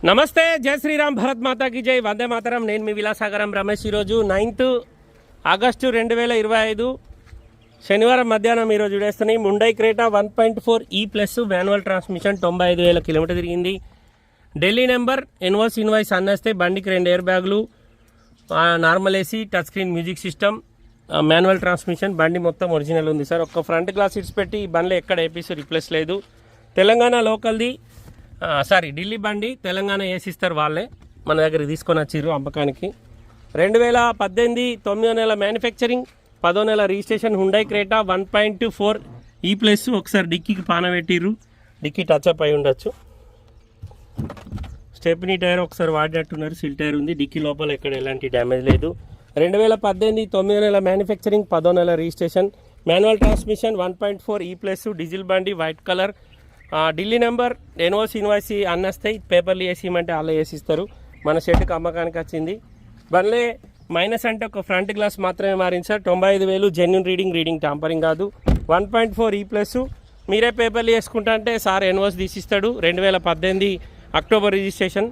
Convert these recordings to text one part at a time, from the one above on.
నమస్తే, జై శ్రీరామ్, భరత్ మాతాకి జై, వందే మాతరం. నేను మీ విలాసాగరం రమేష్. ఈరోజు 9th ఆగస్టు 2025 శనివారం మధ్యాహ్నం ఈరోజు విడేస్తున్నాయి. Hyundai Creta 1.4E+ manual transmission 95,000 kilometre తిరిగింది. ఢిల్లీ నెంబర్ ఇన్వాయిస్ అన్నేస్తే బండికి 2 ఎయిర్ బ్యాగులు, normal AC, touch screen music system, manual transmission. బండి మొత్తం ఒరిజినల్ ఉంది సార్. ఒక్క ఫ్రంట్ గ్లాస్ సీట్స్ పెట్టి ఈ బండిలో ఎక్కడ ఏపీసీ రిప్లేస్ లేదు. తెలంగాణ లోకల్ది, ఢిల్లీ బండి, తెలంగాణ ఏసిస్తారు వాళ్ళే మన దగ్గర తీసుకొని వచ్చిర్రు అమ్మకానికి. 2018 9వ నెల మ్యానుఫ్యాక్చరింగ్, 10వ నెల రిజిస్ట్రేషన్. Hyundai Creta 1.4E+. ఒకసారి డిక్కీకి పాన పెట్టిర్రు, డిక్కీ టచ్అప్ అయి ఉండొచ్చు. స్టెప్నీ టైర్ ఒకసారి వాడినట్టున్నారు, సిల్ టైర్ ఉంది. డిక్కీ లోపల ఎక్కడ ఎలాంటి డ్యామేజ్ లేదు. 2018 9వ నెల మ్యానుఫ్యాక్చరింగ్, 10వ నెల registration. Manual transmission, 1.4E+, diesel బండి, white colour. Delhi number invoice అన్నేస్తాయి. పేపర్లు వేసిమంటే అలా వేసిస్తారు. మన షెడ్కి అమ్మకానికి వచ్చింది. బండ్లే మైనస్ అంటే ఒక ఫ్రంట్ గ్లాస్ మాత్రమే మారింది సార్. 95,000 జెన్యున్ రీడింగ్ టాంపరింగ్ కాదు. 1.4E+. మీరే పేపర్లు వేసుకుంటా అంటే సార్ ఇన్వాయిస్ తీసిస్తాడు. 2018 October registration.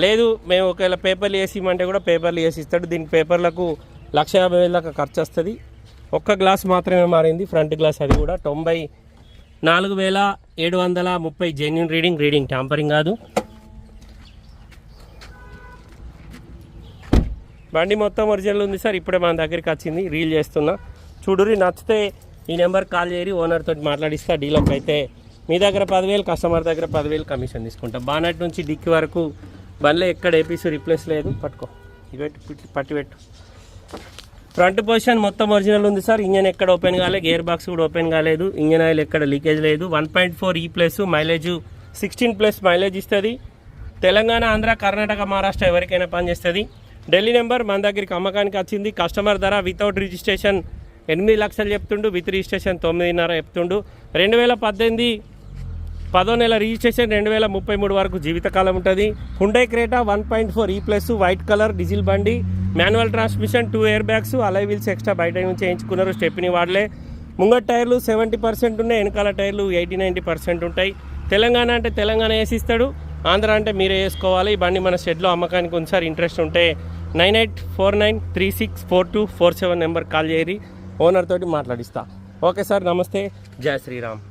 లేదు మేము ఒకవేళ పేపర్లు వేసిమంటే కూడా పేపర్లు వేసిస్తాడు. దీనికి పేపర్లకు 150,000 దాకా ఖర్చు వస్తుంది. ఒక్క గ్లాస్ మాత్రమే మారింది, ఫ్రంట్ గ్లాస్. అది కూడా 94,730 జెన్యున్ రీడింగ్ టాంపరింగ్ కాదు. బండి మొత్తం ఒరిజినల్ ఉంది సార్. ఇప్పుడే మన దగ్గరికి వచ్చింది, రీల్ చేస్తున్నా. చూడురి, నచ్చితే ఈ నెంబర్ కాల్ చేయరి, ఓనర్ తోటి మాట్లాడిస్తా. డీలర్కి అయితే మీ దగ్గర 10,000, కస్టమర్ దగ్గర 10,000 కమిషన్ తీసుకుంటా. బానట్ నుంచి డిక్కి వరకు బండ్లో ఎక్కడ ఏపీసీ రిప్లేస్ లేదు. పట్టుకో, పట్టి పెట్టు. ఫ్రంట్ పొజిషన్ మొత్తం ఒరిజినల్ ఉంది సార్. ఇంజన్ ఎక్కడ ఓపెన్ కాలేదు, గేర్ బాక్స్ కూడా ఓపెన్ కాలేదు. ఇంజన్ ఆయిల్ ఎక్కడ లీకేజ్ లేదు. 1.4E+, మైలేజ్ 16+ మైలేజ్ ఇస్తుంది. తెలంగాణ, ఆంధ్ర, కర్ణాటక, మహారాష్ట్ర ఎవరికైనా పనిచేస్తుంది. ఢిల్లీ నెంబర్ మన దగ్గరికి అమ్మకానికి వచ్చింది. కస్టమర్ ధర వితౌట్ రిజిస్ట్రేషన్ 8 లక్షలు చెప్తుండు, విత్ రిజిస్ట్రేషన్ 9.5 చెప్తుండు. 2018 10వ నెల రిజిస్ట్రేషన్, 2033 వరకు జీవితకాలం ఉంటుంది. Hyundai Creta 1.4E+, white colour, diesel బండి, manual transmission, 2 air bags, alloy wheels extra బయట నుంచి చేయించుకున్నారు. స్టెప్ని వాడలే. ముంగట టైర్లు 70% ఉన్నాయి, వెనకాల టైర్లు 80-90% ఉంటాయి. తెలంగాణ అంటే తెలంగాణ వేసిస్తాడు, ఆంధ్ర అంటే మీరే వేసుకోవాలి. ఈ బండి మన షెడ్లో అమ్మకానికి ఉంది సార్. ఇంట్రెస్ట్ ఉంటే 9849364247 నెంబర్ కాల్ చేయరి, ఓనర్ తోటి మాట్లాడిస్తా. ఓకే సార్, నమస్తే, జై శ్రీరామ్.